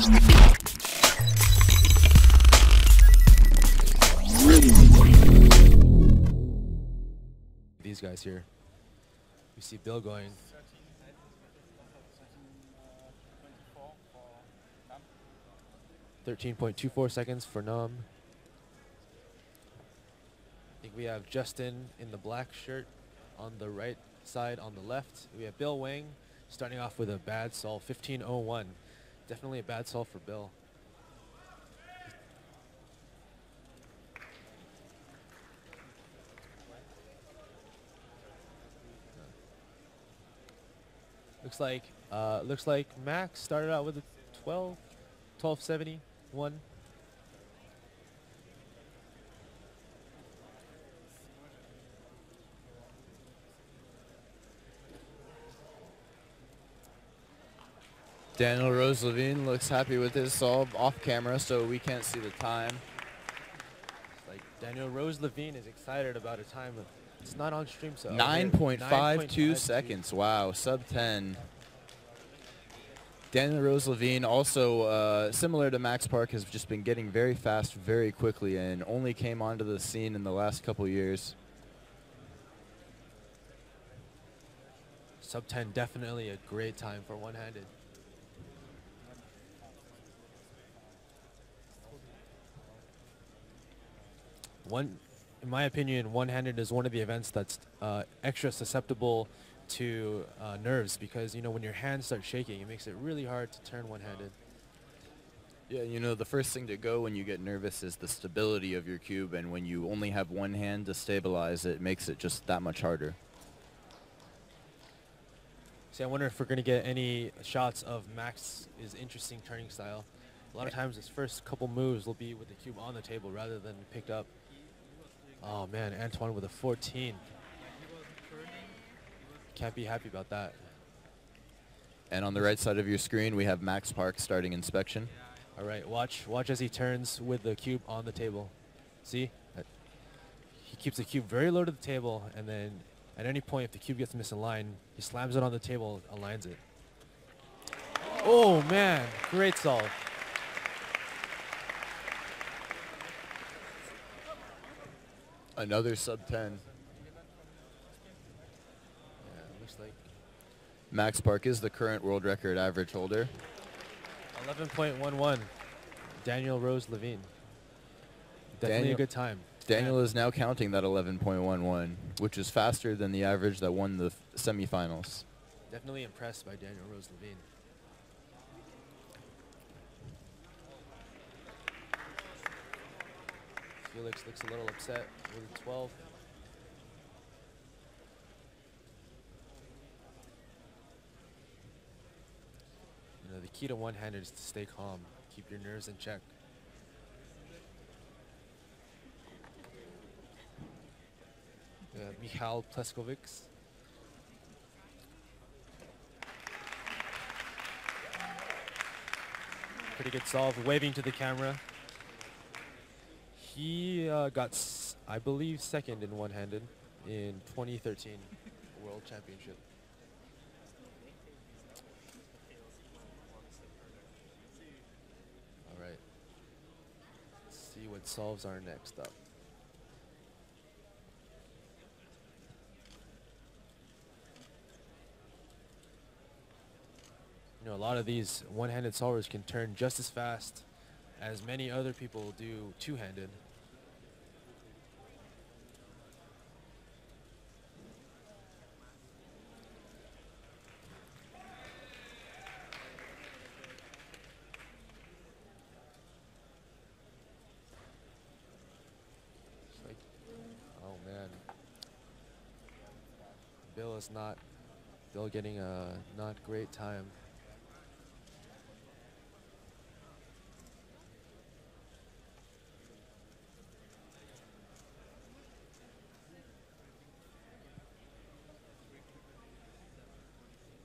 These guys here. We see Bill going. 13.24 seconds for Nam. I think we have Justin in the black shirt on the right side. On the left, we have Bill Wang starting off with a bad solve, 15.01. Definitely a bad solve for Bill. Looks like Max started out with a 12.71. Daniel Rose Levine looks happy with his solve off camera, so we can't see the time. It's like Daniel Rose Levine is excited about a time of, it's not on stream, so 9.52 seconds. Wow, sub 10. Daniel Rose Levine, also similar to Max Park, has just been getting very fast very quickly and only came onto the scene in the last couple years. Sub 10, definitely a great time for one-handed. In my opinion, one-handed is one of the events that's extra susceptible to nerves, because you know when your hands start shaking, it makes it really hard to turn one-handed. Yeah, you know, the first thing to go when you get nervous is the stability of your cube, and when you only have one hand to stabilize it, makes it just that much harder. See, I wonder if we're going to get any shots of Max's interesting turning style. A lot of times his first couple moves will be with the cube on the table rather than picked up. Oh man, Antoine with a 14. Can't be happy about that. And on the right side of your screen, we have Max Park starting inspection. All right, watch as he turns with the cube on the table. See? He keeps the cube very low to the table, and then at any point, if the cube gets misaligned, he slams it on the table, aligns it. Oh man, great solve. Another sub 10. Looks like Max Park is the current world record average holder. 11.11. Daniel Rose Levine. Definitely a good time. Daniel is now counting that 11.11, which is faster than the average that won the semifinals. Definitely impressed by Daniel Rose Levine. Felix looks a little upset with a 12. You know, the key to one-handed is to stay calm, keep your nerves in check. Michal Pleskovics. Pretty good solve, waving to the camera. He got, I believe, second in one-handed in 2013 World Championship. All right. Let's see what solves are next up. You know, a lot of these one-handed solvers can turn just as fast as many other people do two-handed. It's like, oh man. Bill getting a not great time.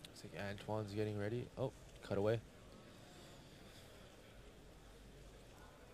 Looks like Antoine's getting ready. Oh, cut away.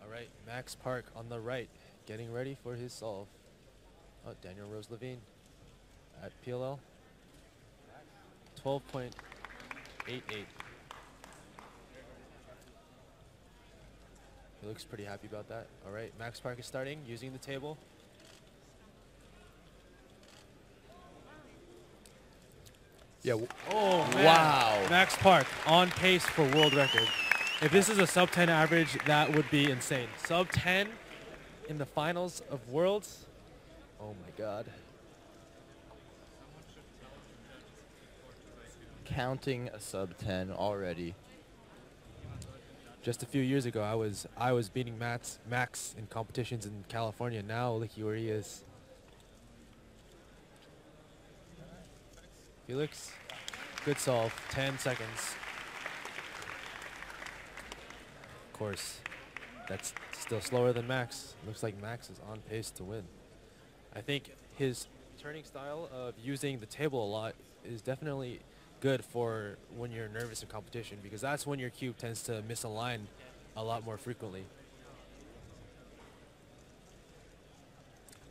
All right, Max Park on the right, getting ready for his solve. Oh, Daniel Rose Levine at PLL. 12.88. He looks pretty happy about that. All right, Max Park is starting, using the table. Yeah. Oh, man. Wow. Max Park on pace for world record. If this is a sub 10 average, that would be insane. Sub 10 in the finals of Worlds. Oh my God. Counting a sub 10 already. Just a few years ago, I was beating Max in competitions in California. Now look where he is. Felix, good solve. 10 seconds. Of course, that's still slower than Max. Looks like Max is on pace to win. I think his turning style of using the table a lot is definitely good for when you're nervous in competition, because that's when your cube tends to misalign a lot more frequently.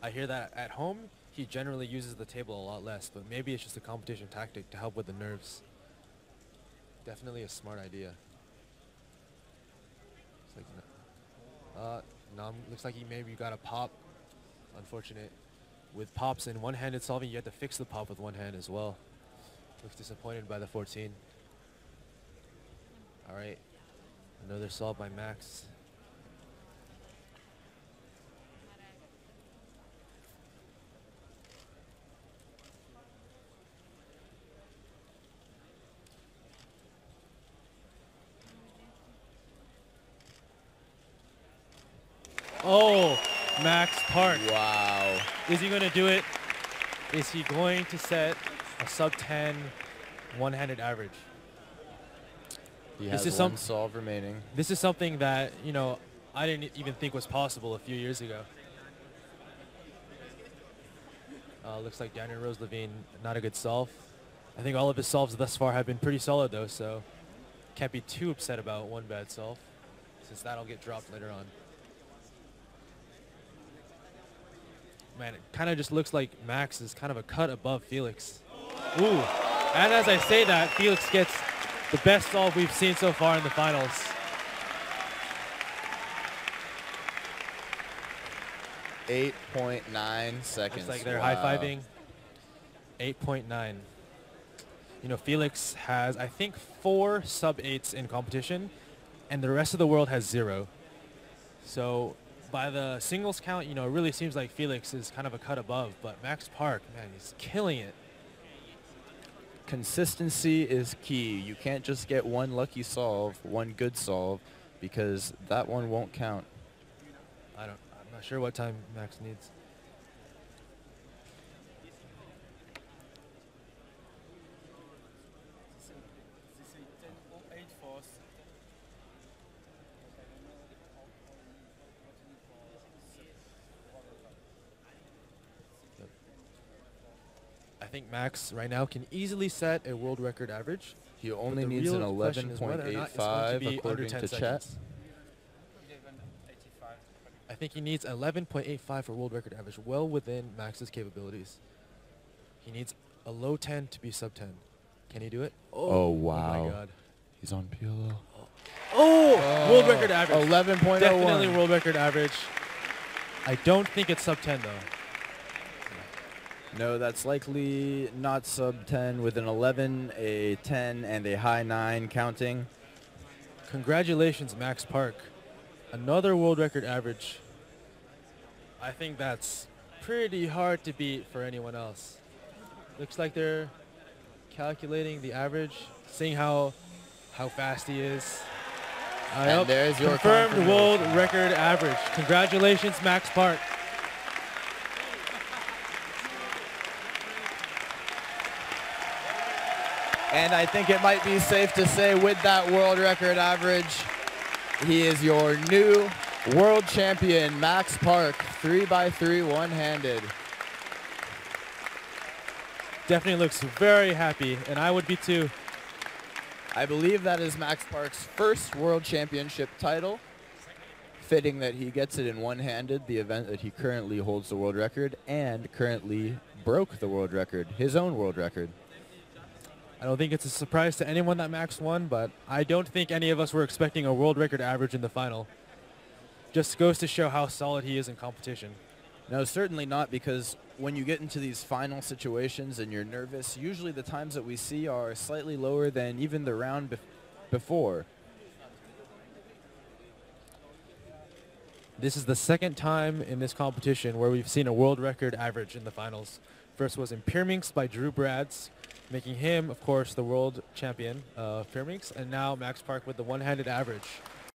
I hear that at home, he generally uses the table a lot less, but maybe it's just a competition tactic to help with the nerves. Definitely a smart idea. Looks like he maybe got a pop. Unfortunate. With pops in one-handed solving, you have to fix the pop with one hand as well. Looks disappointed by the 14. All right, another solve by Max. Oh, Max Park. Wow. Is he going to do it? Is he going to set a sub 10 one-handed average? He has one solve remaining. This is something that, you know, I didn't even think was possible a few years ago. Looks like Daniel Rose-Levine, not a good solve. I think all of his solves thus far have been pretty solid, though, so can't be too upset about one bad solve, since that'll get dropped later on. Man, it kind of just looks like Max is kind of a cut above Felix. Ooh, and as I say that, Felix gets the best solve we've seen so far in the finals. .9 seconds. Looks like they're high-fiving. 8.9. You know, Felix has, I think, 4 sub-8s in competition, and the rest of the world has 0. So by the singles count, you know, it really seems like Felix is kind of a cut above, but Max Park, man, he's killing it. Consistency is key. You can't just get one lucky solve, one good solve, because that one won't count. I'm not sure what time Max needs. I think Max right now can easily set a world record average. He only needs an 11.85 according to chat. I think he needs 11.85 for world record average, well within Max's capabilities. He needs a low 10 to be sub 10. Can he do it? Oh wow. Oh my God. He's on PLO. Oh, world record average. 11.01. Definitely world record average. I don't think it's sub 10 though. No, that's likely not sub 10 with an 11, a 10, and a high 9 counting. Congratulations, Max Park. Another world record average. I think that's pretty hard to beat for anyone else. Looks like they're calculating the average, seeing how fast he is. And there's your confirmed world record average. Congratulations, Max Park. And I think it might be safe to say with that world record average, he is your new world champion, Max Park, 3x3 one-handed. Definitely looks very happy, and I would be too. I believe that is Max Park's first world championship title. Fitting that he gets it in one-handed, the event that he currently holds the world record and currently broke the world record, his own world record. I don't think it's a surprise to anyone that Max won, but I don't think any of us were expecting a world record average in the final. just goes to show how solid he is in competition. No, certainly not, because when you get into these final situations and you're nervous, usually the times that we see are slightly lower than even the round before. This is the second time in this competition where we've seen a world record average in the finals. First was in Pyraminx by Drew Brads, making him, of course, the world champion of Pyraminx, and now Max Park with the one-handed average.